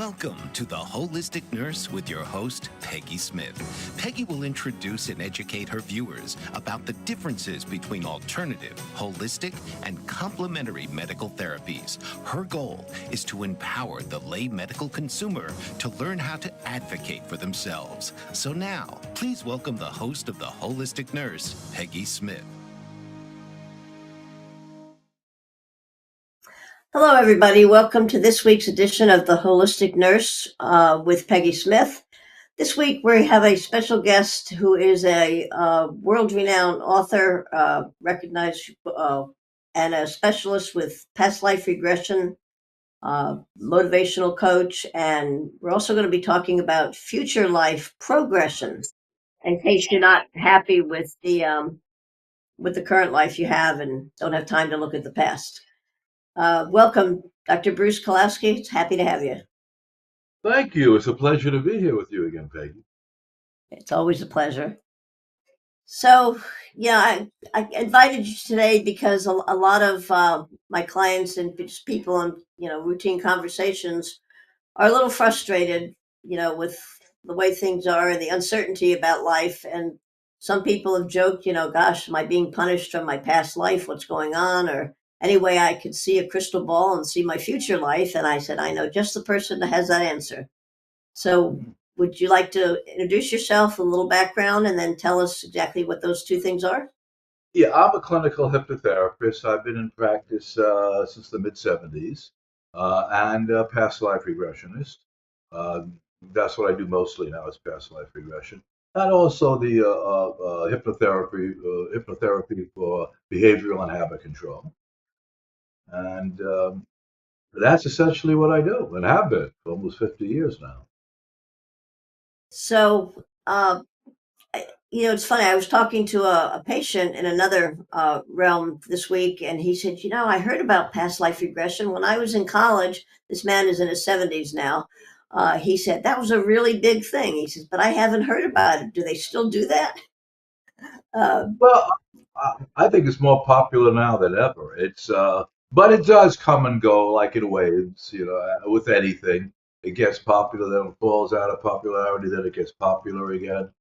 Welcome to The Holistic Nurse with your host, Peggy Smith. Peggy will introduce and educate her viewers about the differences between alternative, holistic, and complementary medical therapies. Her goal is to empower the lay medical consumer to learn how to advocate for themselves. So now, please welcome the host of The Holistic Nurse, Peggy Smith. Hello, everybody. Welcome to this week's edition of The Holistic Nurse with Peggy Smith. This week, we have a special guest who is a world-renowned author, recognized, and a specialist with past life regression, motivational coach, and we're also going to be talking about future life progression, in case you're not happy with the current life you have and don't have time to look at the past. Welcome, Dr. Bruce Kaloski. It's happy to have you. Thank you. It's a pleasure to be here with you again, Peggy. It's always a pleasure. So, yeah, I invited you today because a lot of my clients and just people in routine conversations are a little frustrated, with the way things are and the uncertainty about life. And some people have joked, gosh, am I being punished from my past life? What's going on? Or any way I could see a crystal ball and see my future life. And I said, I know just the person that has that answer. So would you like to introduce yourself, a little background, and then tell us exactly what those two things are? Yeah, I'm a clinical hypnotherapist. I've been in practice since the mid-'70s and a past life regressionist. That's what I do mostly now is past life regression. And also the hypnotherapy for behavioral and habit control. And that's essentially what I do and have been for almost 50 years now. So, it's funny. I was talking to a patient in another realm this week, and he said, I heard about past life regression when I was in college. This man is in his 70s now. He said, that was a really big thing. He says, but I haven't heard about it. Do they still do that? Well, I think it's more popular now than ever. But it does come and go like in waves, with anything. It gets popular, then it falls out of popularity, then it gets popular again.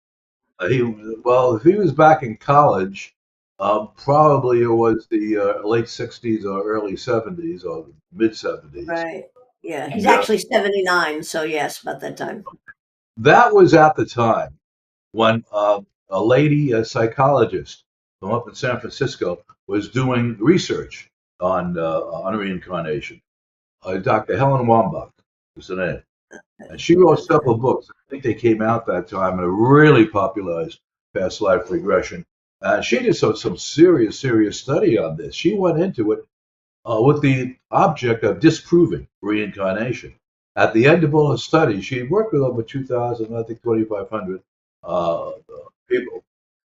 If he was back in college, probably it was the late 60s or early 70s or mid 70s. Right. Yeah, he's actually 79, so yes, about that time. That was at the time when a psychologist from up in San Francisco was doing research on reincarnation. Dr. Helen Wambach was the name. And she wrote several books. I think they came out that time and really popularized past life regression. She did some serious study on this. She went into it with the object of disproving reincarnation. At the end of all her studies, she worked with over 2,000, I think 2,500 people.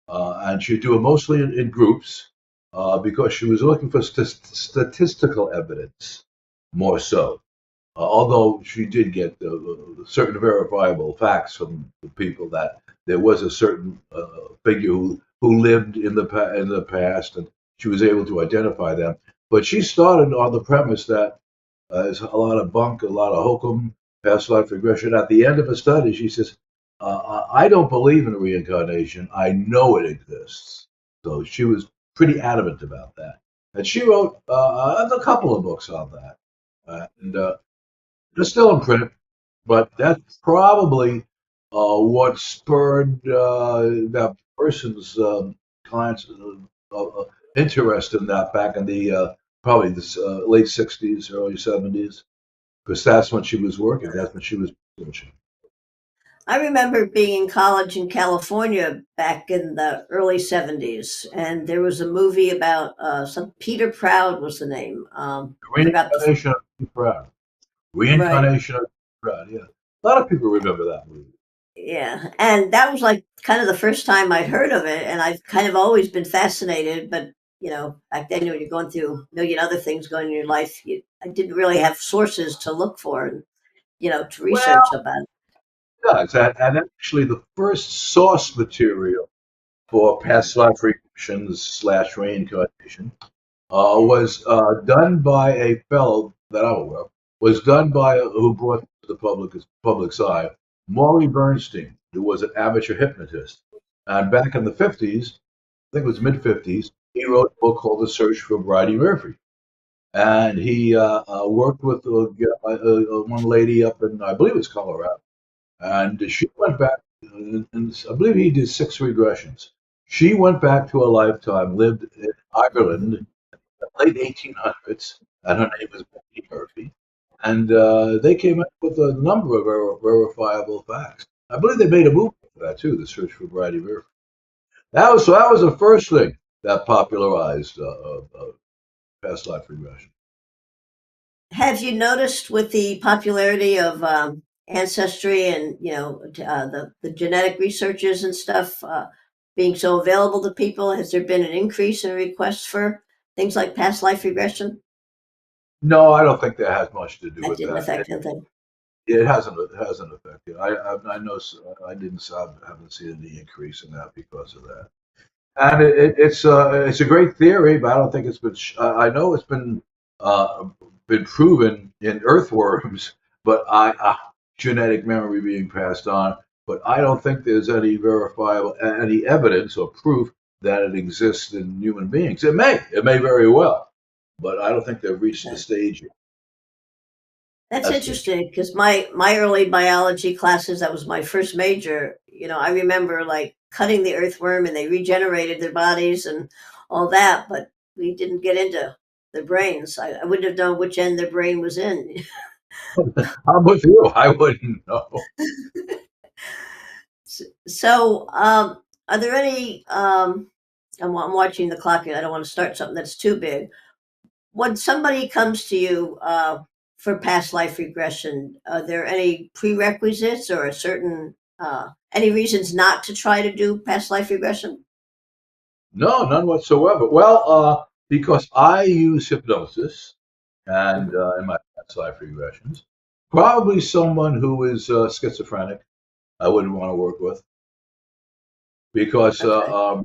And she'd do it mostly in groups because she was looking for statistical evidence more so. Although she did get certain verifiable facts from the people that there was a certain figure who lived in the past, and she was able to identify them. But she started on the premise that there's a lot of bunk, a lot of hokum, past life regression. At the end of a study, she says, I don't believe in reincarnation. I know it exists. So she was pretty adamant about that. And she wrote a couple of books on that. They're still in print, but that's probably what spurred that person's client's interest in that back in the probably the late 60s, early 70s, because that's when she was working. That's when she was researching. I remember being in college in California back in the early 70s, and there was a movie about Peter Proud was the name. Reincarnation of Peter Proud. Reincarnation of Peter Proud, yeah. A lot of people remember that movie. Yeah, and that was like kind of the first time I'd heard of it, and I've kind of always been fascinated, but back then when you're going through a million other things going in your life, I didn't really have sources to look for and, to research about it. It does, and actually the first source material for past life regressions / reincarnation was done by a fellow that I'm aware of, was done by who brought to the public's eye, Maury Bernstein, who was an amateur hypnotist. And back in the 50s, I think it was mid-50s, he wrote a book called The Search for Bridie Murphy. And he worked with one lady up in, I believe it's Colorado. And she went back, and I believe he did 6 regressions. She went back to a lifetime, lived in Ireland in the late 1800s, and her name was Bridie Murphy. And they came up with a number of verifiable facts. I believe they made a movie for that too, The Search for Bridie Murphy. That was the first thing that popularized past life regression. Have you noticed with the popularity of ancestry and the genetic researches and stuff being so available to people, has there been an increase in requests for things like past life regression? No, I don't think that has much to do That with didn't that. affect anything. It hasn't affected. I know I haven't seen any increase in that because of that. And it's a great theory, but I don't think it's been. I know it's been proven in earthworms, but genetic memory being passed on. But I don't think there's any verifiable any evidence or proof that it exists in human beings. It may very well, but I don't think they've reached the stage yet. That's interesting because my early biology classes, that was my first major. I remember like cutting the earthworm and they regenerated their bodies and all that, but we didn't get into their brains. I wouldn't have known which end their brain was in. I'm with you. I wouldn't know. So, are there any? I'm watching the clock, and I don't want to start something that's too big. When somebody comes to you for past life regression, are there any prerequisites or a certain any reasons not to try to do past life regression? No, none whatsoever. Well, because I use hypnosis and in my past life regressions, probably someone who is schizophrenic, I wouldn't want to work with because Okay.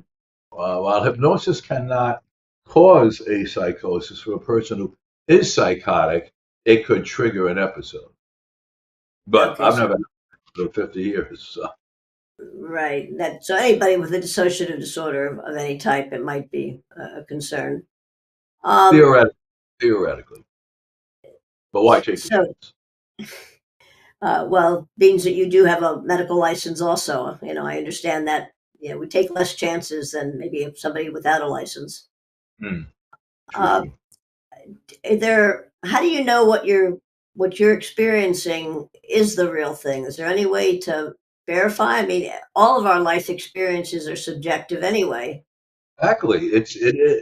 while hypnosis cannot cause a psychosis for a person who is psychotic, it could trigger an episode. But Okay, I've so never had it for 50 years. So. right, that so anybody with a dissociative disorder of any type, it might be a concern. Um, Theoretically. But why take the so chance? well, means that you do have a medical license also. I understand that. We take less chances than maybe if somebody without a license. Hmm, Uh, true. how do you know what you're experiencing is the real thing? Is there any way to verify? I mean, all of our life experiences are subjective anyway. Exactly.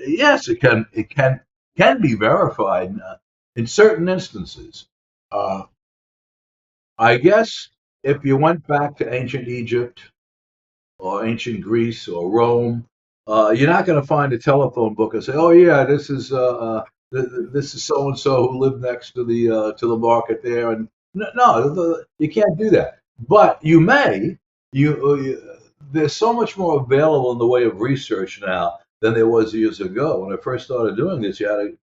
Yes, it can be verified in certain instances. Uh, I guess if you went back to ancient Egypt or ancient Greece or Rome, you're not going to find a telephone book and say, "Oh yeah, this is so and so who lived next to the market there." And no, you can't do that. But you may. There's so much more available in the way of research now than there was years ago. When I first started doing this, you had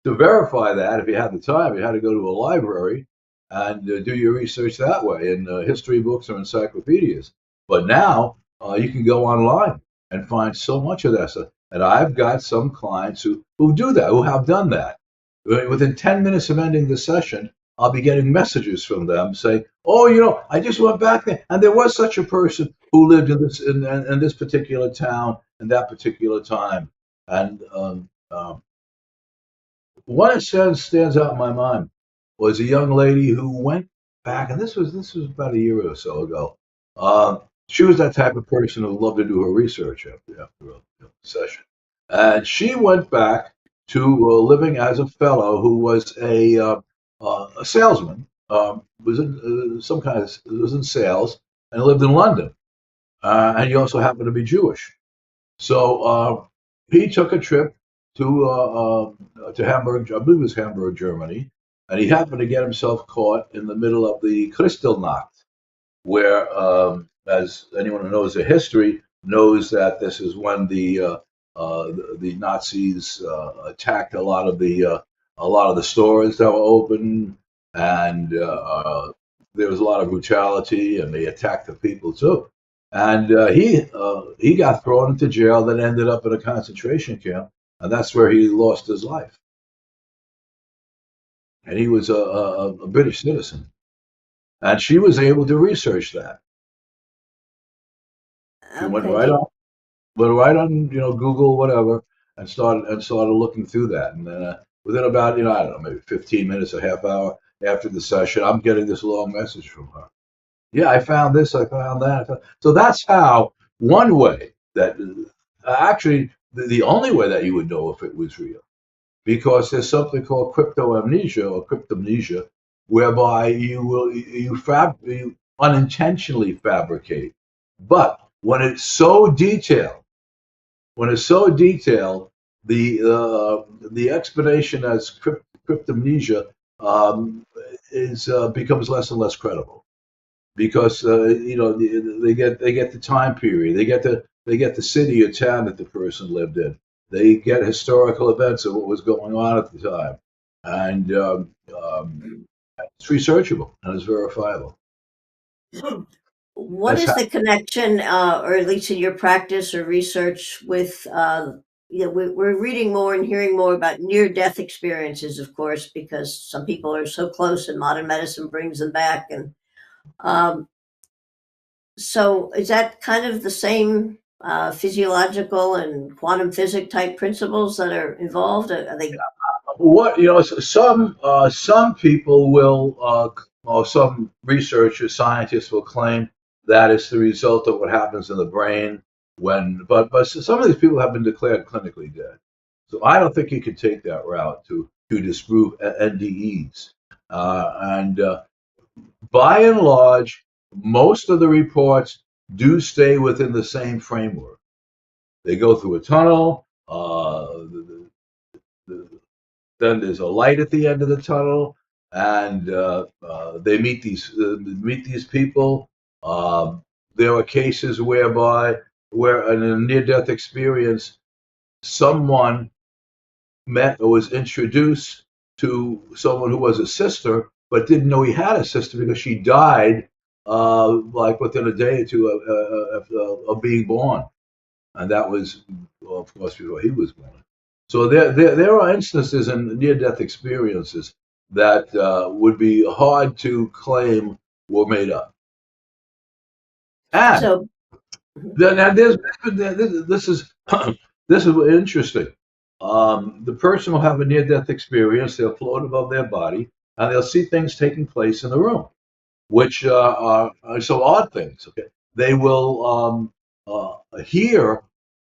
to verify that if you had the time, you had to go to a library and do your research that way in history books or encyclopedias. But now you can go online and find so much of that stuff. And I've got some clients who do that, who have done that. Within 10 minutes of ending the session, I'll be getting messages from them saying, "Oh, I just went back there, and there was such a person who lived in this particular town and that particular time." And one that stands out in my mind was a young lady who went back, and this was about a year or so ago. She was that type of person who loved to do her research after a session, and she went back to living as a fellow who was a salesman. Was in some kind of was in sales and lived in London, and he also happened to be Jewish. So he took a trip to Hamburg, I believe it was Hamburg, Germany, and he happened to get himself caught in the middle of the Kristallnacht, where, as anyone who knows the history knows, that this is when the Nazis attacked a lot of the stores that were open, and there was a lot of brutality, and they attacked the people too. And he got thrown into jail, then ended up in a concentration camp, and that's where he lost his life. And he was a British citizen, and she was able to research that. She Okay. went right on, Google, whatever, and started looking through that. And then within about, I don't know, maybe 15 minutes, a half hour after the session, I'm getting this long message from her. Yeah, I found this, I found that. So that's how one way that actually the only way that you would know if it was real, because there's something called cryptomnesia or cryptomnesia, whereby you unintentionally fabricate. But when it's so detailed, the explanation as cryptomnesia is becomes less and less credible, because they get the time period, they get the city or town that the person lived in, they get historical events of what was going on at the time, and it's researchable and it's verifiable. What That's is how. the connection, or at least in your practice or research, with we're reading more and hearing more about near-death experiences, of course, because some people are so close, and modern medicine brings them back. And um, so, is that kind of the same physiological and quantum physics type principles that are involved? Are they What some people will, or some researchers, scientists will claim that it's the result of what happens in the brain but some of these people have been declared clinically dead. So I don't think you can take that route to disprove NDEs. And by and large, most of the reports do stay within the same framework. They go through a tunnel. The, then there's a light at the end of the tunnel, and they meet these people. There are cases where in a near-death experience, someone met or was introduced to someone who was a sister, but didn't know he had a sister because she died like within a day or two of being born, and that was, well, of course, before he was born. So there are instances in near-death experiences that would be hard to claim were made up. And so? then and this is this is interesting. The person will have a near-death experience. They'll float above their body, and they'll see things taking place in the room, which are so odd things. Okay, they will hear,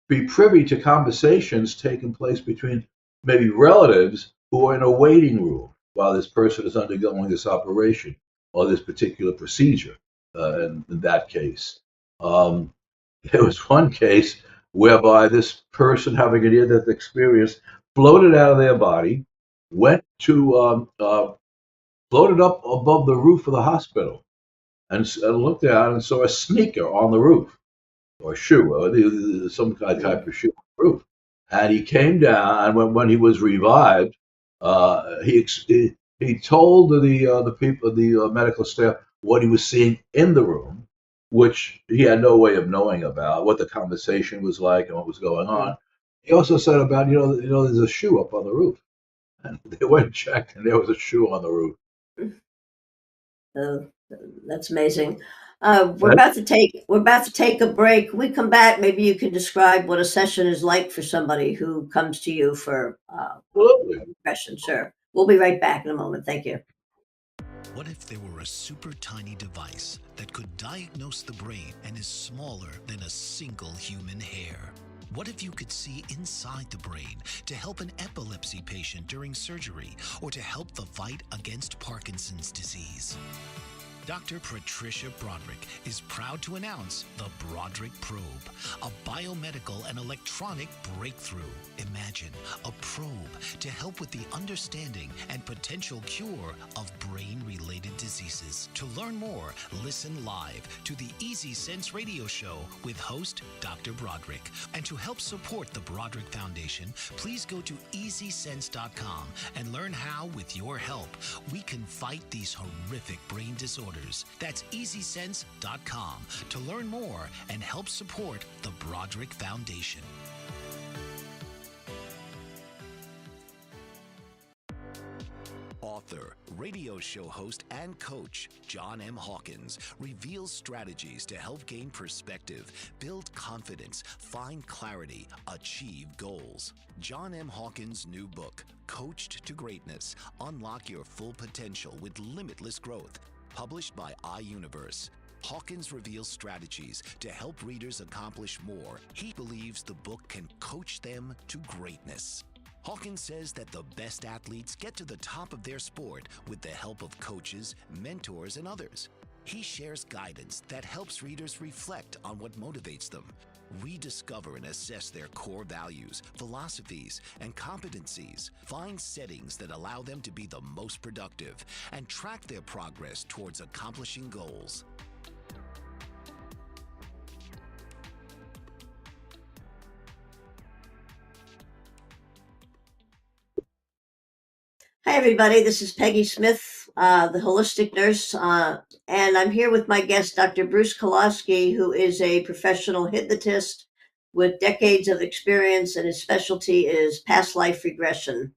be privy to conversations taking place between maybe relatives who are in a waiting room while this person is undergoing this operation or this particular procedure. In that case, um, there was one case whereby this person having a near-death experience floated out of their body, went to floated up above the roof of the hospital, and looked out and saw a sneaker on the roof, or shoe, or some kind of type of shoe on the roof. And he came down, and when he was revived, he told the people, the medical staff, what he was seeing in the room, which he had no way of knowing about, what the conversation was like and what was going on. He also said about, there's a shoe up on the roof, and they went and checked, and there was a shoe on the roof. Uh, that's amazing. We're about to take a break. When we come back, maybe you can describe what a session is like for somebody who comes to you for Absolutely. regression. Sure. We'll be right back in a moment. Thank you. What if there were a super tiny device that could diagnose the brain and is smaller than a single human hair? What if you could see inside the brain to help an epilepsy patient during surgery or to help the fight against Parkinson's disease? Dr. Patricia Broderick is proud to announce the Broderick Probe, a biomedical and electronic breakthrough. Imagine a probe to help with the understanding and potential cure of brain-related diseases. To learn more, listen live to the Easy Sense radio show with host Dr. Broderick. And to help support the Broderick Foundation, please go to EasySense.com and learn how, with your help, we can fight these horrific brain disorders. That's EasySense.com to learn more and help support the Broderick Foundation. Author, radio show host, and coach John M. Hawkins reveals strategies to help gain perspective, build confidence, find clarity, achieve goals. John M. Hawkins' new book, Coached to Greatness, Unlock Your Full Potential with Limitless Growth, published by iUniverse. Hawkins reveals strategies to help readers accomplish more. He believes the book can coach them to greatness. Hawkins says that the best athletes get to the top of their sport with the help of coaches, mentors, and others. He shares guidance that helps readers reflect on what motivates them, rediscover and assess their core values, philosophies, and competencies, find settings that allow them to be the most productive, and track their progress towards accomplishing goals. Hi, everybody. This is Peggy Smith, the holistic nurse, and I'm here with my guest, Dr. Bruce Kaloski, who is a professional hypnotist with decades of experience, and his specialty is past life regression.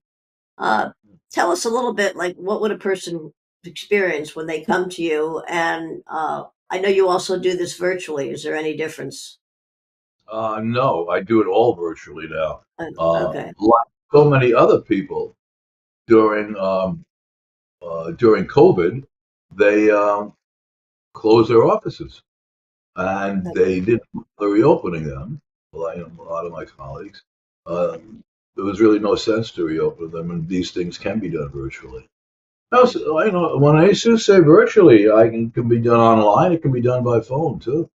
Tell us a little bit, like, what would a person experience when they come to you? And I know you also do this virtually. Is there any difference? No, I do it all virtually now. Okay. Like so many other people during COVID, they closed their offices and they didn't bother reopening them. Like a lot of my colleagues, there was really no sense to reopen them, and these things can be done virtually. Also, when I used to say virtually, it can be done online. It can be done by phone too.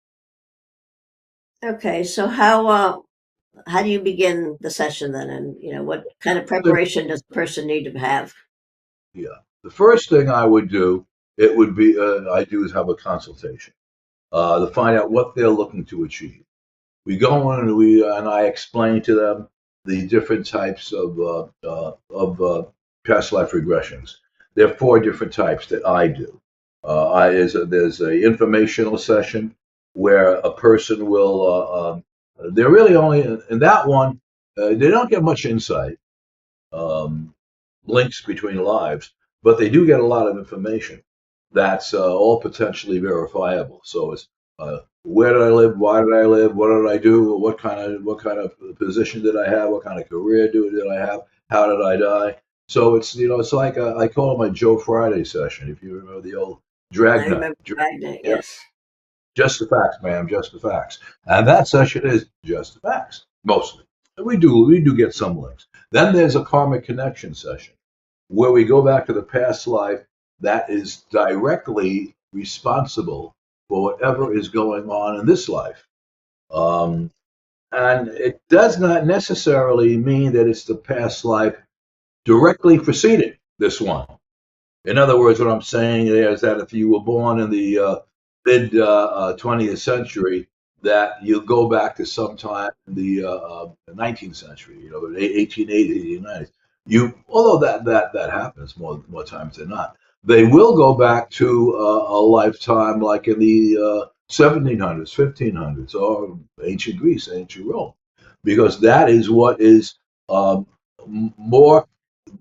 Okay. So how do you begin the session then? And what kind of preparation does the person need to have? Yeah. The first thing I would do, it would be, I do is have a consultation to find out what they're looking to achieve. We go in and I explain to them the different types of past life regressions. There are 4 different types that I do. There's a informational session where a person will, they're really only, in that one, they don't get much insight, links between lives, but they do get a lot of information that's all potentially verifiable. So it's where did I live? Why did I live? What did I do? What kind of position did I have? What kind of career did I have? How did I die? So it's like I call it my Joe Friday session. If you remember the old I Dragnet. remember Dragnet, yes. Just the facts, ma'am. Just the facts. And that session is just the facts, mostly. And we do get some links. Then there's a karmic connection session where we go back to the past life that is directly responsible for whatever is going on in this life. And it does not necessarily mean that it's the past life directly preceding this one. In other words, what I'm saying is that if you were born in the mid 20th century, that you go back to sometime in the 19th century, 1880s, 1890s. Although that happens more times than not, they will go back to a lifetime like in the 1700s, 1500s, or ancient Greece, ancient Rome, because that is what is more.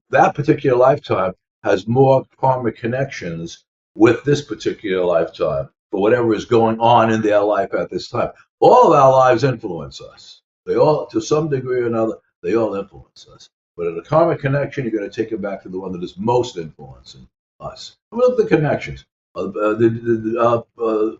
That particular lifetime has more karmic connections with this particular lifetime for whatever is going on in their life at this time. All of our lives influence us. They all, to some degree or another, they all influence us. But in a karmic connection, you're going to take it back to the one that is most influencing us. Look at the connections.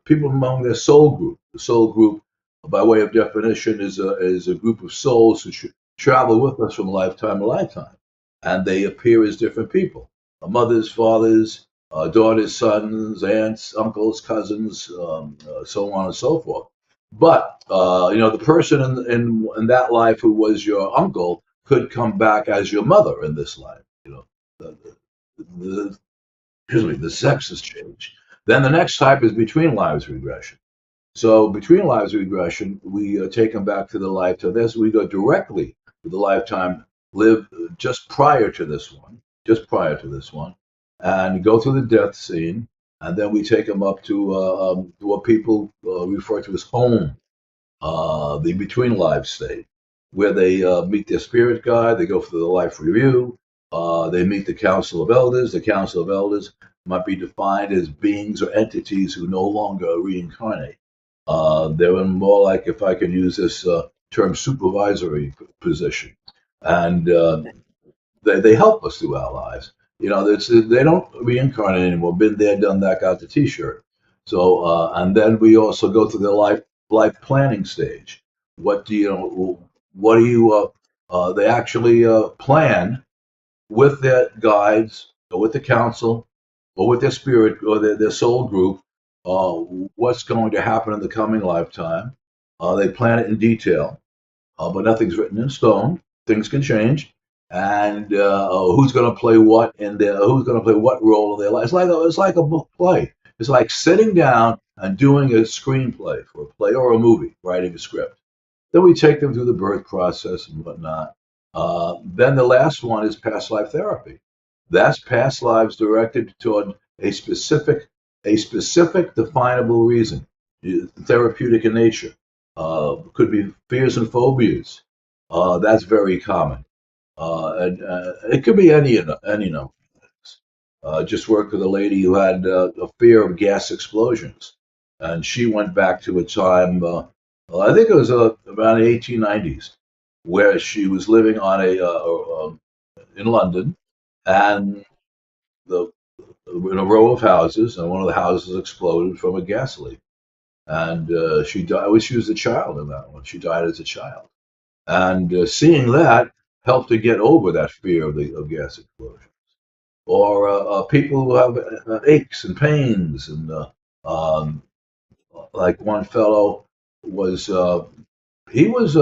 People among their soul group. The soul group, by way of definition, is a group of souls who travel with us from lifetime to lifetime, and they appear as different people. Mothers, fathers, daughters, sons, aunts, uncles, cousins, so on and so forth. But the person in that life who was your uncle could come back as your mother in this life. The, the, excuse me, the sexes change. Then the next type is between lives regression. So between lives regression, we take them back to the lifetime. This we go directly to the lifetime lived just prior to this one, and go through the death scene, and then we take them up to what people refer to as home, the between lives state, where they meet their spirit guide, they go through the life review, they meet the council of elders. The council of elders might be defined as beings or entities who no longer reincarnate. They're in more like, if I can use this term, supervisory position. And they help us through our lives. They don't reincarnate anymore. Been there, done that, got the T-shirt. So, and then we also go through the life planning stage. What do you What do you? They actually plan with their guides or with the council or with their spirit or their soul group uh, what's going to happen in the coming lifetime. They plan it in detail, but nothing's written in stone. Things can change, and who's going to play what in their who's going to play what role in their life. It's like a book play. It's like sitting down and doing a screenplay for a play or a movie, writing a script. Then we take them through the birth process and whatnot. Then the last one is past life therapy. That's past lives directed toward a specific definable reason, therapeutic in nature. Could be fears and phobias. That's very common. And it could be any number. Just worked with a lady who had a fear of gas explosions, and she went back to a time. Well, I think it was around the 1890s, where she was living on in London, and the in a row of houses, and one of the houses exploded from a gas leak, and she died. She was a child in that one. She died as a child, and seeing that helped her get over that fear of gas explosions. Or people who have aches and pains, and um, like one fellow was he was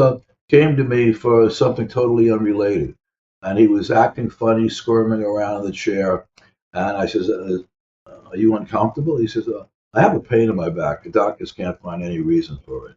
came to me for something totally unrelated, and he was acting funny, squirming around in the chair, and I says, "Are you uncomfortable?" He says, "I have a pain in my back. The doctors can't find any reason for it."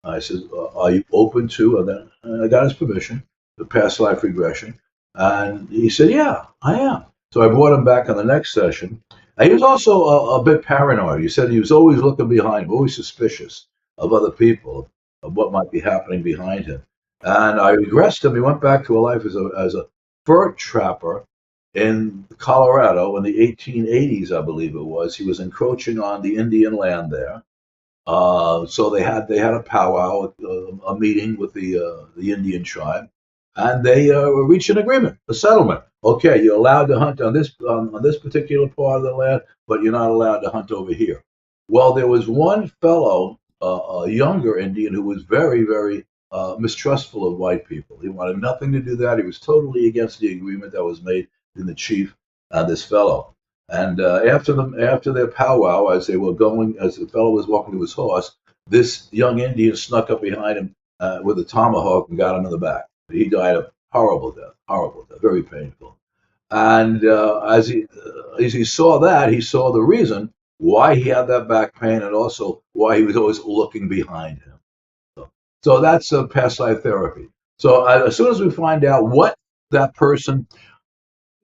I said, "Are you open to?" And then I got his permission, the past life regression, and he said, "Yeah, I am." So I brought him back on the next session. And he was also a bit paranoid. He said he was always looking behind him, always suspicious of other people, of what might be happening behind him. And I regressed him. He went back to a life as a fur trapper in Colorado in the 1880s, I believe it was. He was encroaching on the Indian land there. So they had a powwow, a meeting with the Indian tribe, and they reached an agreement, a settlement. Okay, you're allowed to hunt on this particular part of the land, but you're not allowed to hunt over here. Well, there was one fellow, a younger Indian, who was very, very mistrustful of white people. He wanted nothing to do that. He was totally against the agreement that was made between the chief and this fellow. And after their powwow, as the fellow was walking to his horse, this young Indian snuck up behind him with a tomahawk and got him in the back. He died a horrible death, very painful. And as he saw that, he saw the reason why he had that back pain, and also why he was always looking behind him. So that's past life therapy. So as soon as we find out what that person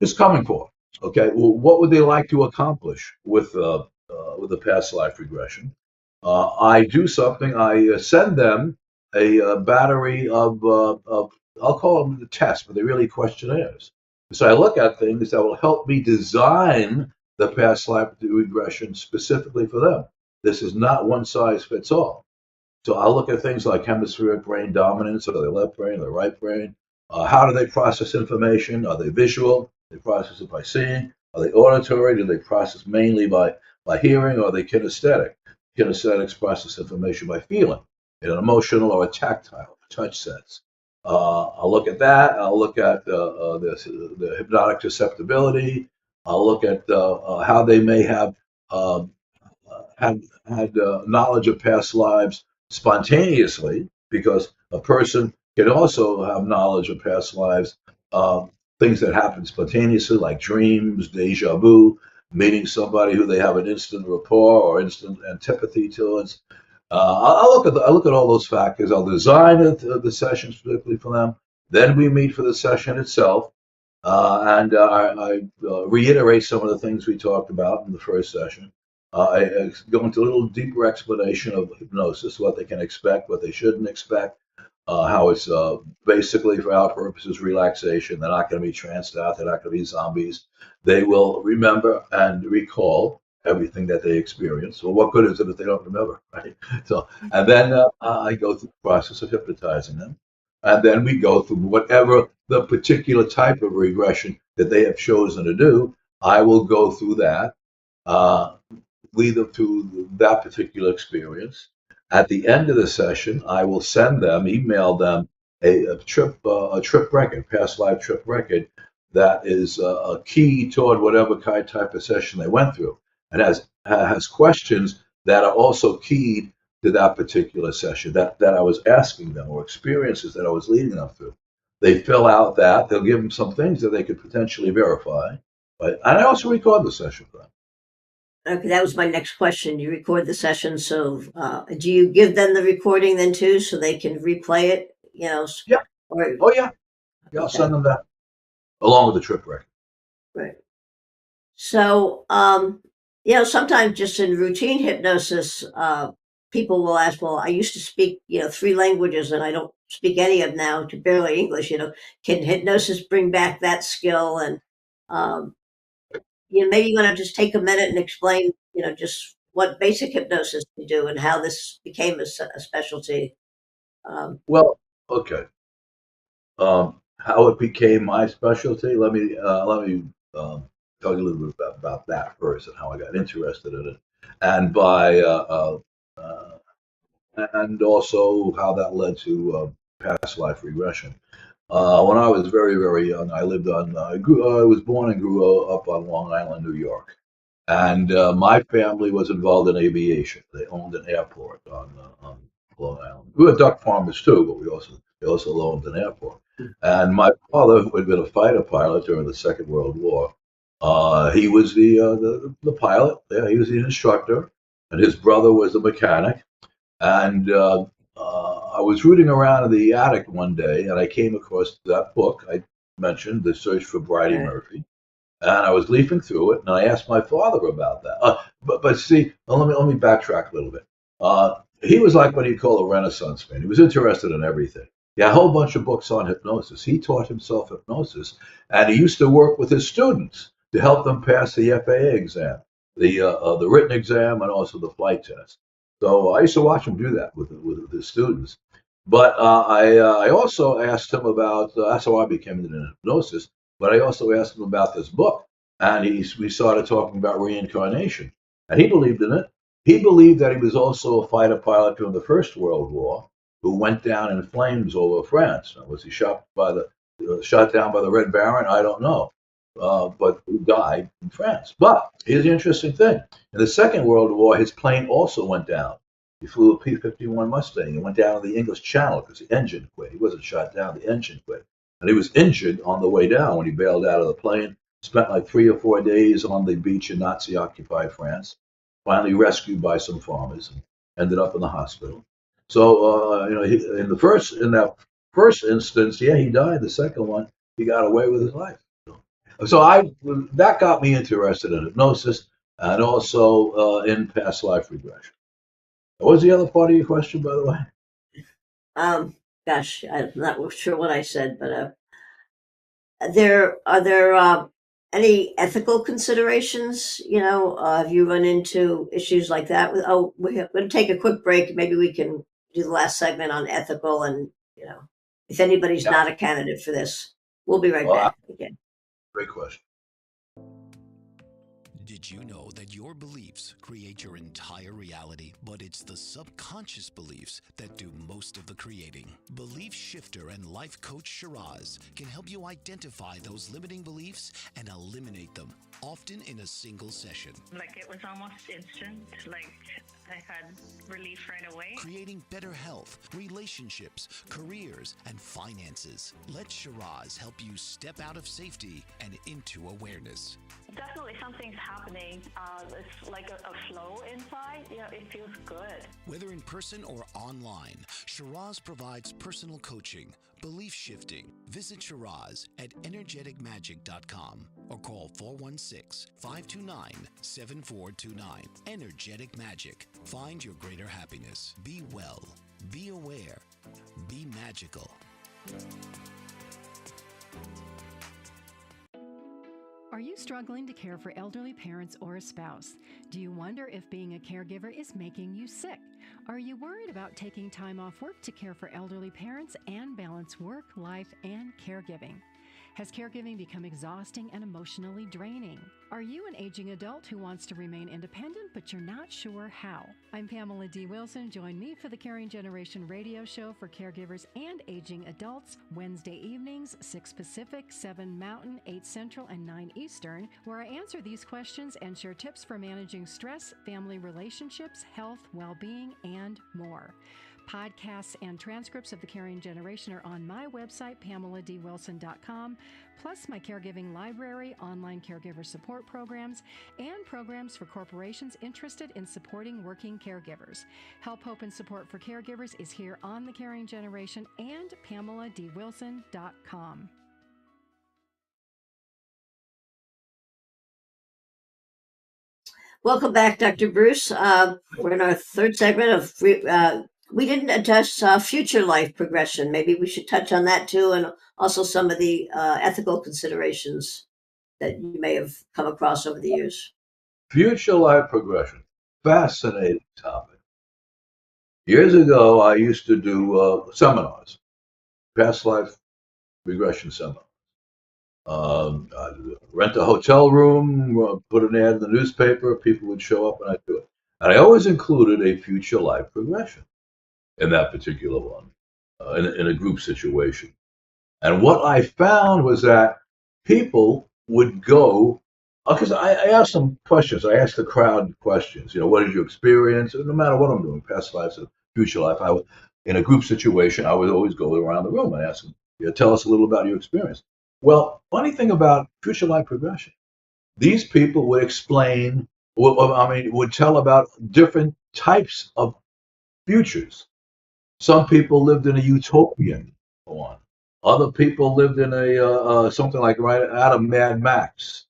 is coming for. Okay, well, what would they like to accomplish with the past life regression? I do something. I send them a battery of I'll call them the tests, but they're really questionnaires. So I look at things that will help me design the past life regression specifically for them. This is not one size fits all. So I'll look at things like hemispheric brain dominance, or the left brain, or the right brain. How do they process information? Are they visual? They process it by seeing. Are they auditory? Do they process mainly by hearing? Or are they kinesthetic? Kinesthetics process information by feeling, in an emotional or a tactile, touch sense. I'll look at that. I'll look at the hypnotic susceptibility. I'll look at how they may have uh, had knowledge of past lives spontaneously, because a person can also have knowledge of past lives, things that happen spontaneously, like dreams, deja vu, meeting somebody who they have an instant rapport or instant antipathy towards. I look at all those factors. I'll design the sessions specifically for them. Then we meet for the session itself, and I reiterate some of the things we talked about in the first session. I go into a little deeper explanation of hypnosis, what they can expect, what they shouldn't expect, how it's basically, for our purposes, relaxation. They're not going to be tranced out. They're not going to be zombies. They will remember and recall everything that they experience. Well, what good is it if they don't remember, right? So, and then I go through the process of hypnotizing them. And then we go through whatever the particular type of regression that they have chosen to do. I will go through that, uh, lead them to that particular experience. At the end of the session, I will send them, email them a trip record, past life trip record that is a key toward whatever type of session they went through, and has questions that are also keyed to that particular session that I was asking them, or experiences that I was leading them through. They fill out that. They'll give them some things that they could potentially verify. But and I also record the session for them. Okay, that was my next question. You record the session, so do you give them the recording then too, so they can replay it? Yeah. Or Oh yeah. Yeah. I'll okay, send them that along with the trip record. right. So, sometimes just in routine hypnosis, people will ask, "Well, I used to speak, three languages, and I don't speak any of them now, to barely English. Can hypnosis bring back that skill?" And um, maybe you want to just take a minute and explain, just what basic hypnosis can do and how this became a specialty. Um, Well, okay. How it became my specialty. Let me tell you a little bit about that first, and how I got interested in it, and by and also how that led to past life regression. When I was very, very young, I was born and grew up on Long Island, New York, and my family was involved in aviation. They owned an airport on Long Island. We were duck farmers too, but they also owned an airport. And my father, who had been a fighter pilot during the Second World War, he was the pilot. Yeah, he was the instructor, and his brother was the mechanic. And I was rooting around in the attic one day, and I came across that book I mentioned, The Search for Bridie right. Murphy. And I was leafing through it, and I asked my father about that. But see, let me backtrack a little bit. He was like what he'd call a Renaissance man. He was interested in everything. He had a whole bunch of books on hypnosis. He taught himself hypnosis, and he used to work with his students to help them pass the FAA exam, the written exam, and also the flight test. So I used to watch him do that with his students. But I also asked him about that's how I became into hypnosis. But I also asked him about this book, and we started talking about reincarnation, and he believed in it. He believed that he was also a fighter pilot during the First World War, who went down in flames over France. Now, was he shot down by the Red Baron? I don't know, but he died in France. But here's the interesting thing: in the Second World War, his plane also went down. He flew a P-51 Mustang and went down in the English Channel because the engine quit. He wasn't shot down; the engine quit. And he was injured on the way down when he bailed out of the plane. Spent like 3 or 4 days on the beach in Nazi-occupied France. Finally rescued by some farmers and ended up in the hospital. So in that first instance, yeah, he died. The second one, he got away with his life. So that got me interested in hypnosis and also in past life regression. What was the other part of your question, by the way? Gosh, I'm not sure what I said, but are there any ethical considerations? Have you run into issues like that? We're going to take a quick break. Maybe we can do the last segment on ethical, and if anybody's Yeah. not a candidate for this, we'll be right Well, back again. great question. Did you know that your beliefs create your entire reality, but it's the subconscious beliefs that do most of the creating? Belief shifter and life coach Shiraz can help you identify those limiting beliefs and eliminate them, often in a single session. Like it was almost instant, like I had relief right away. Creating better health, relationships, careers, and finances. Let Shiraz help you step out of safety and into awareness. Definitely something's happening. It's like a flow inside. Yeah, it feels good. Whether in person or online, Shiraz provides personal coaching, belief shifting. Visit Shiraz at energeticmagic.com or call 416-529-7429. Energetic Magic. Find your greater happiness. Be well. Be aware. Be magical. Are you struggling to care for elderly parents or a spouse? Do you wonder if being a caregiver is making you sick? Are you worried about taking time off work to care for elderly parents and balance work, life, and caregiving? Has caregiving become exhausting and emotionally draining? Are you an aging adult who wants to remain independent, but you're not sure how? I'm Pamela D. Wilson. Join me for the Caring Generation radio show for caregivers and aging adults, Wednesday evenings, 6 Pacific, 7 Mountain, 8 Central, and 9 Eastern, where I answer these questions and share tips for managing stress, family relationships, health, well-being, and more. Podcasts and transcripts of The Caring Generation are on my website, PamelaDWilson.com, plus my caregiving library, online caregiver support programs, and programs for corporations interested in supporting working caregivers. Help, hope, and support for caregivers is here on The Caring Generation and PamelaDWilson.com. Welcome back, Dr. Bruce. We're in our third segment of we didn't address future life progression. Maybe we should touch on that too, and also some of the ethical considerations that you may have come across over the years. Future life progression, fascinating topic. Years ago, I used to do seminars, past life regression seminars. I'd rent a hotel room, put an ad in the newspaper, people would show up, and I'd do it. And I always included a future life progression in that particular one, in a group situation. And what I found was that people would go, because I asked them questions. I asked the crowd questions. What did you experience? No matter what I'm doing, past lives or future life, in a group situation, I would always go around the room and ask them, tell us a little about your experience. Well, funny thing about future life progression, these people would explain, would tell about different types of futures. Some people lived in a utopian one. Other people lived in a something like right out of Mad Max,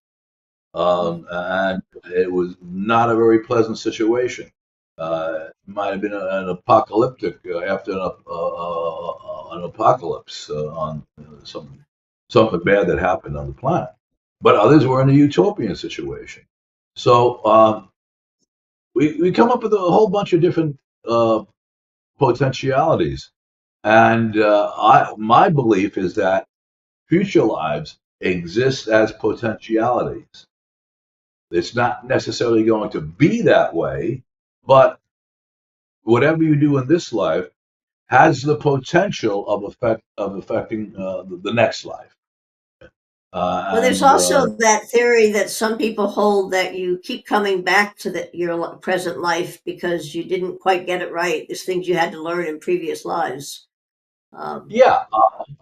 and it was not a very pleasant situation. It might have been an apocalyptic after an apocalypse on something bad that happened on the planet. But others were in a utopian situation. So we come up with a whole bunch of different potentialities. And my belief is that future lives exist as potentialities. It's not necessarily going to be that way, but whatever you do in this life has the potential of affecting the next life. Well, there's also that theory that some people hold that you keep coming back to your present life because you didn't quite get it right. There's things you had to learn in previous lives.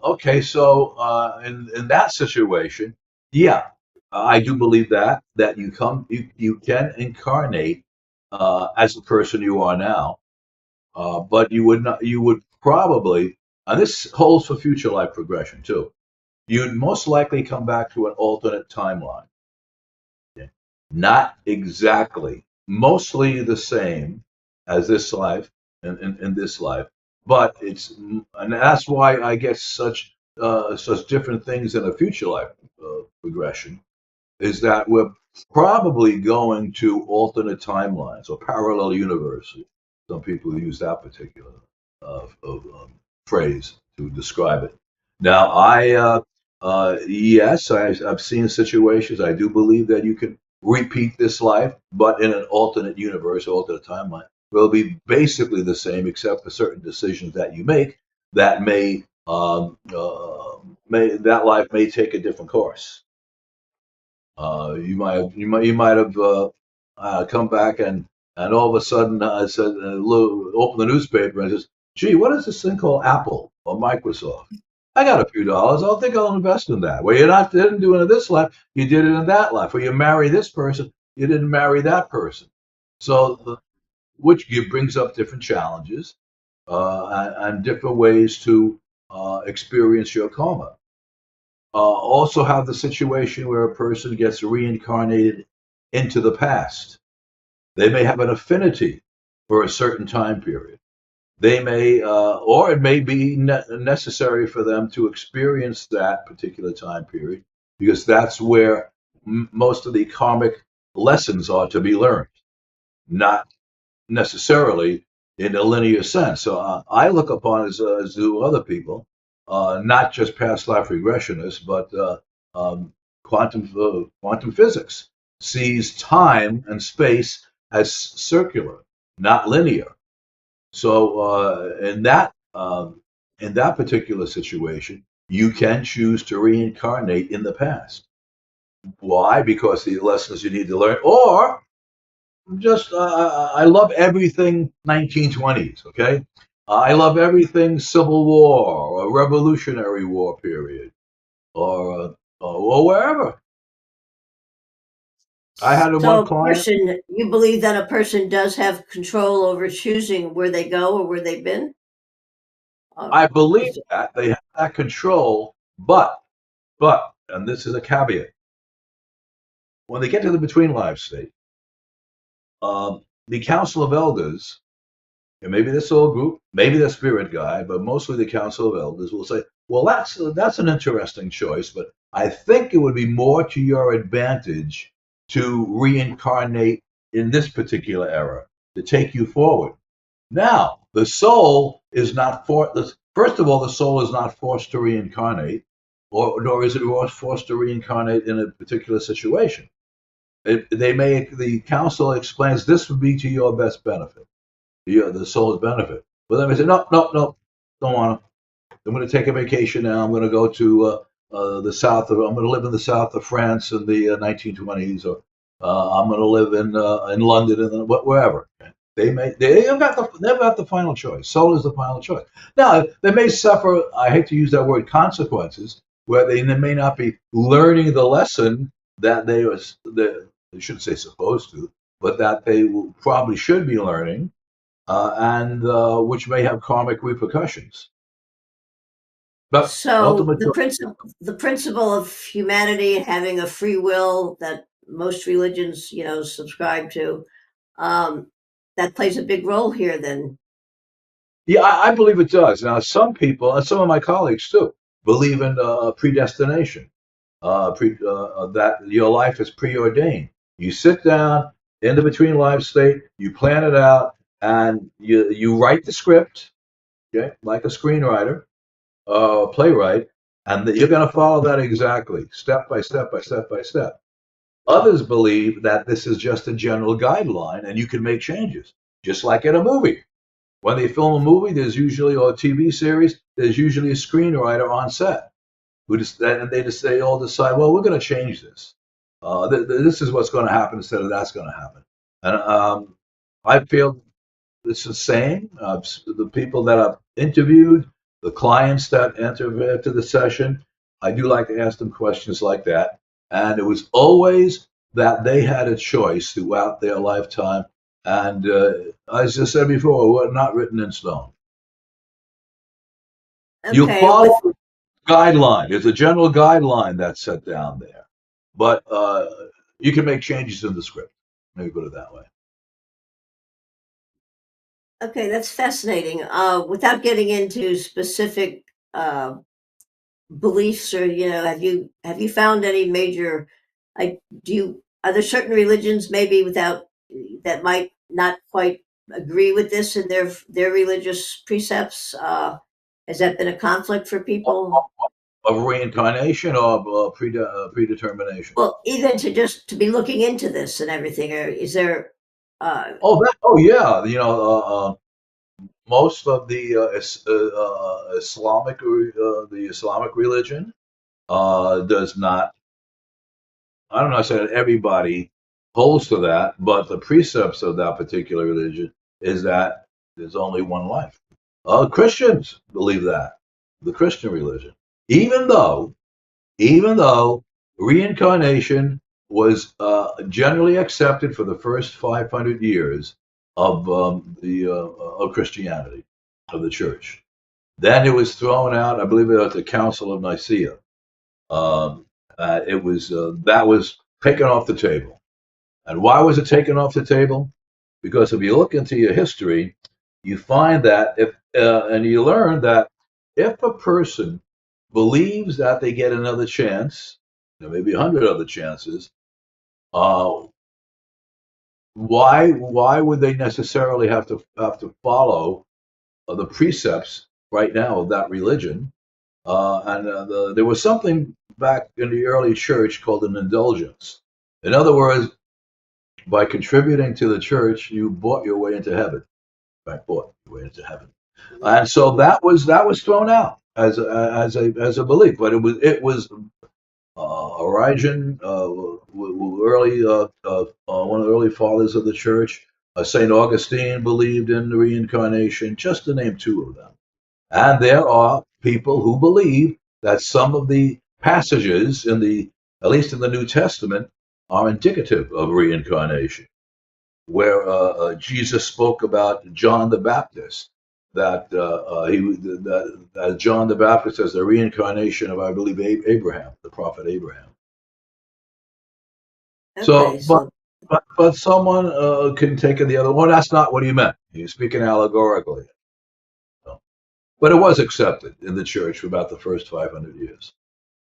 Okay. So in that situation, I do believe that you can incarnate as the person you are now, but you would probably, and this holds for future life progression too. You'd most likely come back to an alternate timeline. Not exactly, mostly the same as this life in this life, but and that's why I get such different things in a future life progression, is that we're probably going to alternate timelines or parallel universes. Some people use that particular phrase to describe it. Now, yes, I've seen situations. I do believe that you can repeat this life, but in an alternate universe, alternate timeline. Will be basically the same, except for certain decisions that you make that that life may take a different course. You might have come back and all of a sudden said, open the newspaper and says, "Gee, what is this thing called Apple or Microsoft? I got a few dollars. I think I'll invest in that." Well, didn't do it in this life. You did it in that life. Or you marry this person. You didn't marry that person. So, brings up different challenges and different ways to experience your karma. Also have the situation where a person gets reincarnated into the past. They may have an affinity for a certain time period. They may, or it may be necessary for them to experience that particular time period because that's where most of the karmic lessons are to be learned, not necessarily in a linear sense. So I look upon as do other people, not just past life regressionists, but quantum physics sees time and space as circular, not linear. So in that particular situation, you can choose to reincarnate in the past. Why? Because the lessons you need to learn, or just I love everything 1920s. Okay, I love everything Civil War or Revolutionary War period, or wherever. I had So one a client. person, you believe that a person does have control over choosing where they go or where they've been? I believe Is it- that they have that control, and this is a caveat. When they get to the between lives state, the Council of Elders, and maybe this soul group, maybe the spirit guide, but mostly the Council of Elders will say, "Well, that's an interesting choice, but I think it would be more to your advantage to reincarnate in this particular era to take you forward." Now, the soul is not forced. First of all, the soul is not forced to reincarnate, or nor is it forced to reincarnate in a particular situation. The council explains this would be to your best benefit, the soul's benefit. But then they say, no, no, no, don't want to. I'm going to take a vacation now. I'm going to go to the south of. I'm going to live in the south of France in the 1920s, or I'm going to live in London and wherever. They've got the final choice. Soul is the final choice. Now they may suffer. I hate to use that word, consequences, where they may not be learning the lesson that they shouldn't say supposed to, but that they probably should be learning, and which may have karmic repercussions. But So ultimately, the principle of humanity having a free will that most religions, subscribe to, um, that plays a big role here then. yeah, I believe it does. Now, some people, and some of my colleagues too, believe in predestination. That your life is preordained. You sit down in the between life state, you plan it out, and you write the script, okay, like a screenwriter, playwright, and that you're going to follow that exactly, step by step by step by step. Others believe that this is just a general guideline, and you can make changes, just like in a movie. When they film a movie, there's usually, or a TV series, there's usually a screenwriter on set and they all decide, well, we're going to change this. This is what's going to happen instead of that's going to happen. And I feel it's the same. The people that I've interviewed, the clients that enter into the session, I do like to ask them questions like that. And it was always that they had a choice throughout their lifetime. And as I said before, we're not written in stone. You Okay, follow with the guideline. There's a general guideline that's set down there, but you can make changes in the script. Maybe put it that way. okay, that's fascinating. Without getting into specific beliefs, or have you found any major? Are there certain religions maybe without that might not quite agree with this in their religious precepts? Has that been a conflict for people? Of reincarnation or predetermination. Well, even to be looking into this and everything, or is there? Uh, Oh yeah. Most of the Islamic religion does not. I don't know, I said everybody holds to that, but the precepts of that particular religion is that there's only one life. Christians believe that, the Christian religion, even though reincarnation was generally accepted for the first 500 years of of Christianity, of the church. Then it was thrown out. I believe it was at the Council of Nicaea. It was that was taken off the table. And why was it taken off the table? Because if you look into your history, you find that and you learn that if a person believes that they get another chance, there may be 100 other chances, uh, why would they necessarily have to follow the precepts right now of that religion? There was something back in the early church called an indulgence. In other words, by contributing to the church, you bought your way into heaven. In fact, bought your way into heaven, and so that was thrown out as a belief. But it was Origen, early one of the early fathers of the church. Saint Augustine believed in the reincarnation, just to name two of them. And there are people who believe that some of the passages at least in the New Testament, are indicative of reincarnation, where Jesus spoke about John the Baptist, that John the Baptist as the reincarnation of, I believe, Abraham, the prophet Abraham. Okay, But someone can take it the other one. That's not what he meant. He's speaking allegorically. But it was accepted in the church for about the first 500 years,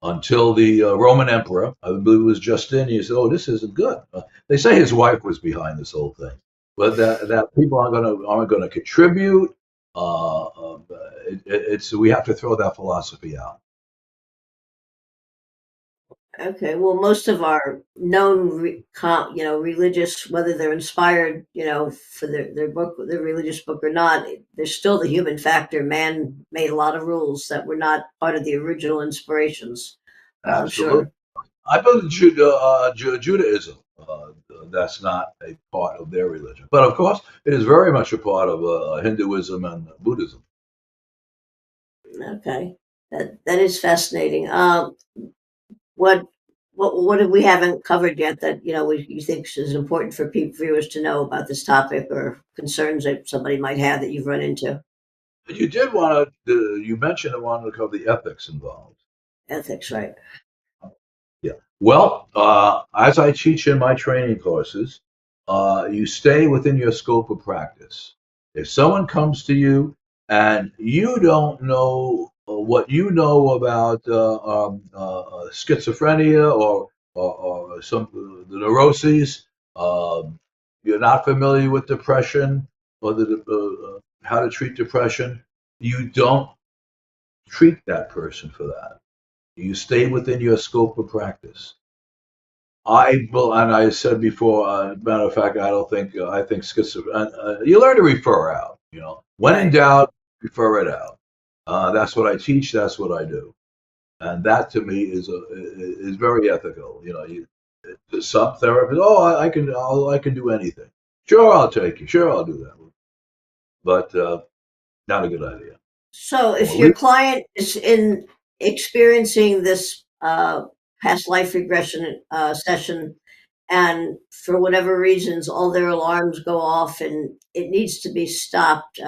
until the Roman emperor, I believe it was Justinian, said, "Oh, this isn't good." They say his wife was behind this whole thing, but that people aren't going to contribute. We have to throw that philosophy out. okay. Well, most of our known, religious, whether they're inspired, for their book, their religious book or not, there's still the human factor. Man made a lot of rules that were not part of the original inspirations. I'm Absolutely. sure. I believe Judaism. That's not a part of their religion, but of course, it is very much a part of Hinduism and Buddhism. Okay, that is fascinating. What what we haven't covered yet that you think is important for viewers to know about this topic, or concerns that somebody might have that you've run into? You did want to. You mentioned I wanted to cover the ethics involved. Ethics, right? Yeah. Well, as I teach in my training courses, you stay within your scope of practice. If someone comes to you and you don't know what you know about schizophrenia or some the neuroses, you're not familiar with depression or how to treat depression, you don't treat that person for that. You stay within your scope of practice. And I said before, matter of fact, I think schizophrenia. You learn to refer out. When in Right. doubt, refer it out. That's what I teach. That's what I do, and that to me is very ethical. Some therapists, oh, I can do anything. Sure, I'll take you. Sure, I'll do that, but not a good idea. So, if Well, your client is in experiencing this past life regression session, and for whatever reasons, all their alarms go off and it needs to be stopped,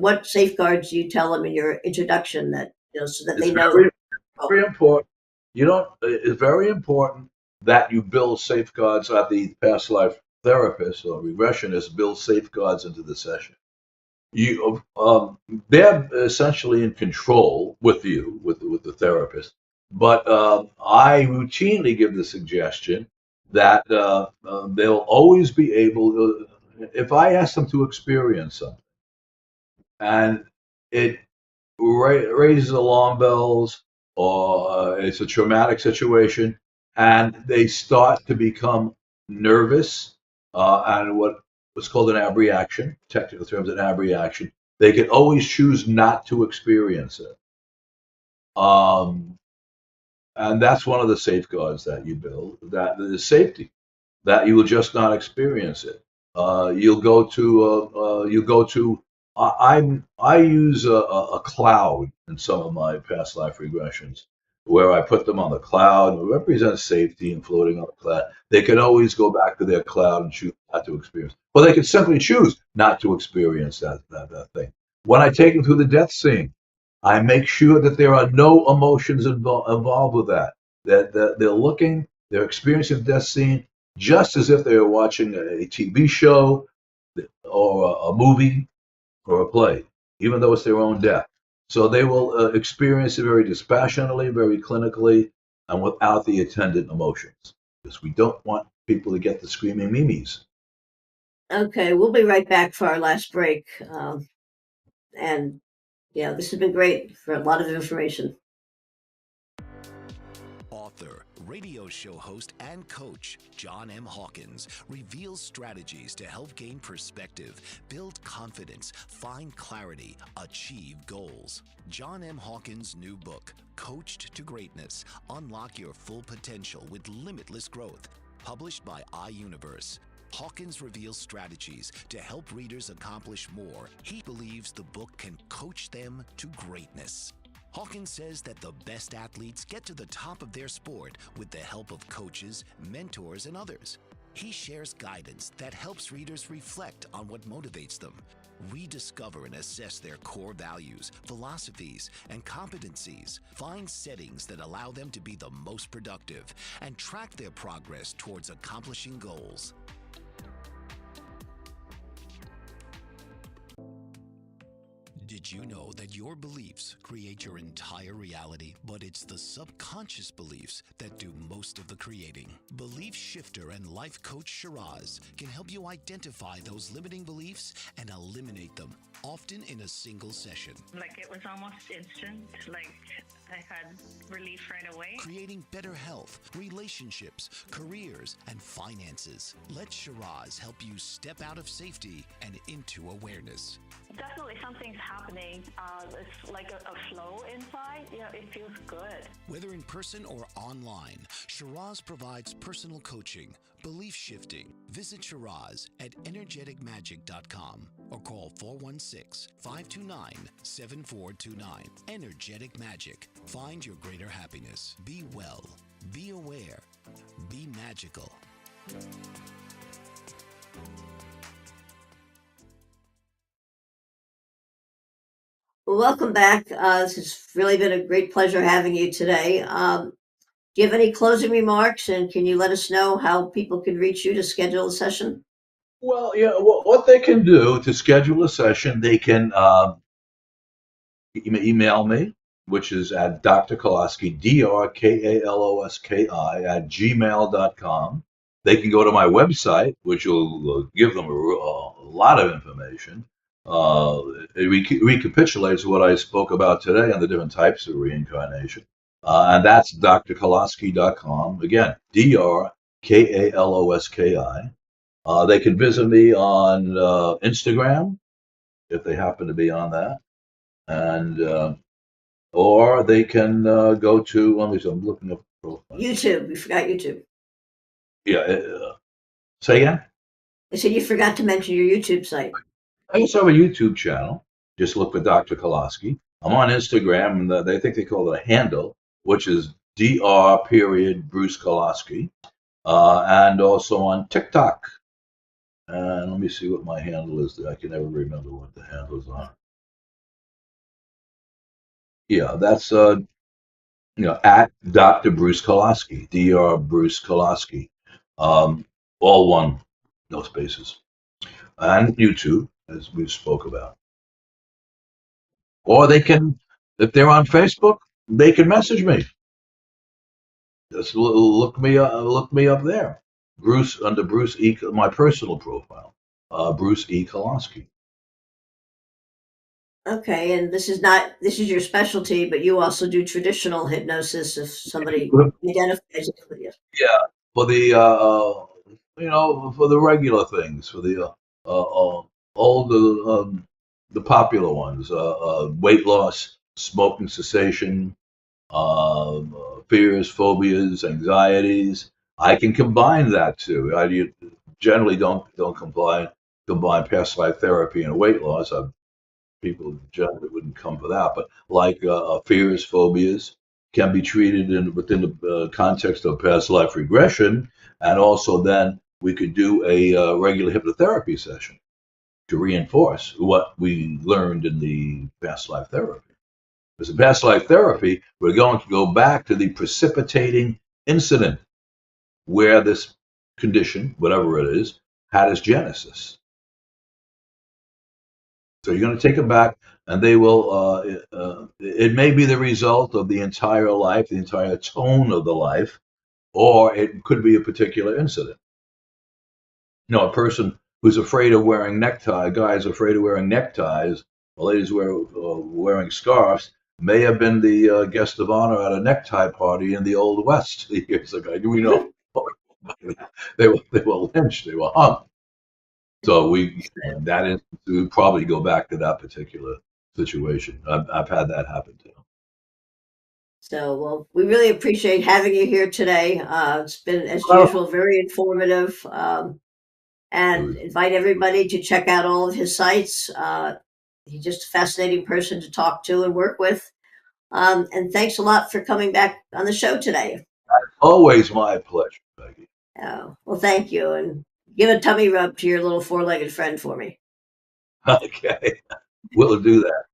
what safeguards do you tell them in your introduction that so that it's they know? Oh, very important. It's very important that you build safeguards at the past life therapist or regressionist build safeguards into the session. They're essentially in control with you, with the therapist. But I routinely give the suggestion that they'll always be able to, if I ask them to experience something and it raises alarm bells, or it's a traumatic situation, and they start to become nervous, and what's called an abreaction, technical terms, an abreaction. They can always choose not to experience it. And that's one of the safeguards that you build, that is safety, that you will just not experience it. You'll go to. I use a cloud in some of my past life regressions, where I put them on the cloud. It represents safety and floating on the cloud. They can always go back to their cloud and choose not to experience, or they can simply choose not to experience that thing. When I take them through the death scene, I make sure that there are no emotions involved with that. That they're experiencing the death scene just as if they were watching a TV show or a movie or a play, even though it's their own death. So they will experience it very dispassionately, very clinically, and without the attendant emotions. Because we don't want people to get the screaming memes. Okay, we'll be right back for our last break. And yeah, this has been great for a lot of information. Author, radio show host, and coach John M. Hawkins reveals strategies to help gain perspective, build confidence, find clarity, achieve goals. John M. Hawkins' new book, Coached to Greatness: Unlock Your Full Potential with Limitless Growth, published by iUniverse. Hawkins reveals strategies to help readers accomplish more. He believes the book can coach them to greatness. Hawkins says that the best athletes get to the top of their sport with the help of coaches, mentors, and others. He shares guidance that helps readers reflect on what motivates them, rediscover and assess their core values, philosophies, and competencies, find settings that allow them to be the most productive, and track their progress towards accomplishing goals. Did you know that your beliefs create your entire reality, but it's the subconscious beliefs that do most of the creating? Belief shifter and life coach Shiraz can help you identify those limiting beliefs and eliminate them, often in a single session. Like, it was almost instant. Like, I had relief right away. Creating better health, relationships, careers, and finances. Let Shiraz help you step out of safety and into awareness. Definitely something's happening. It's like a flow inside. It feels good. Whether in person or online, Shiraz provides personal coaching, belief shifting. Visit Shiraz at energeticmagic.com or call 416-529-7429. Energetic Magic. Find your greater happiness. Be well. Be aware. Be magical. Welcome back. This has really been a great pleasure having you today. Do you have any closing remarks, and can you let us know how people can reach you to schedule a session? Well, yeah, what they can do to schedule a session, they can email me, which is at Dr. Kaloski, DrKaloski @gmail.com. They can go to my website, which will give them a lot of information. It recapitulates what I spoke about today on the different types of reincarnation. And that's drkaloski.com. Again, DrKaloski. They can visit me on Instagram, if they happen to be on that. And or they can go to, let me see, I'm looking up profile. YouTube. We forgot YouTube. Yeah, say again? I said you forgot to mention your YouTube site. I also have a YouTube channel. Just look for Dr. Kaloski. I'm on Instagram, and they think they call it a handle, which is Dr. Bruce Kaloski, and also on TikTok. And let me see what my handle is. I can never remember what the handles are. Yeah, that's at Dr. Bruce Kaloski, Dr. Bruce Kaloski, all one, no spaces, and YouTube, as we spoke about. Or they can, if they're on Facebook, they can message me. Just look me up there. Bruce, under Bruce E, my personal profile, Bruce E. Kaloski. Okay, and this is your specialty, but you also do traditional hypnosis if somebody identifies it with you. Yeah, for the for the regular things, for the the popular ones, weight loss, smoking cessation, fears, phobias, anxieties. I can combine that too. I generally don't combine past life therapy and weight loss. People generally wouldn't come for that, but like fears, phobias can be treated within the context of past life regression, and also then we could do a regular hypnotherapy session to reinforce what we learned in the past life therapy. Because in past life therapy, we're going to go back to the precipitating incident where this condition, whatever it is, had its genesis. So you're going to take them back, and they will. It may be the result of the entire life, the entire tone of the life, or it could be a particular incident. A person who's afraid of wearing guys afraid of wearing neckties, or ladies wearing scarves, may have been the guest of honor at a necktie party in the Old West years ago. We know they were lynched, they were hung. So we probably go back to that particular situation. I've had that happen too. So, well, we really appreciate having you here today. It's been, as usual, very informative. And invite everybody to check out all of his sites. He's just a fascinating person to talk to and work with. And thanks a lot for coming back on the show today. Always my pleasure, Peggy. Oh, well, thank you. And give a tummy rub to your little four-legged friend for me. Okay. We'll do that.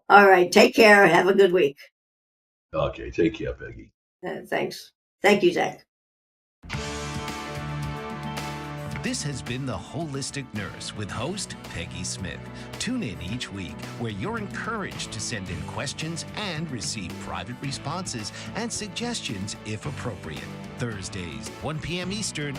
All right. Take care. Have a good week. Okay. Take care, Peggy. Thanks. Thank you, Zach. This has been The Holistic Nurse with host Peggy Smith. Tune in each week where you're encouraged to send in questions and receive private responses and suggestions if appropriate. Thursdays, 1 p.m. Eastern.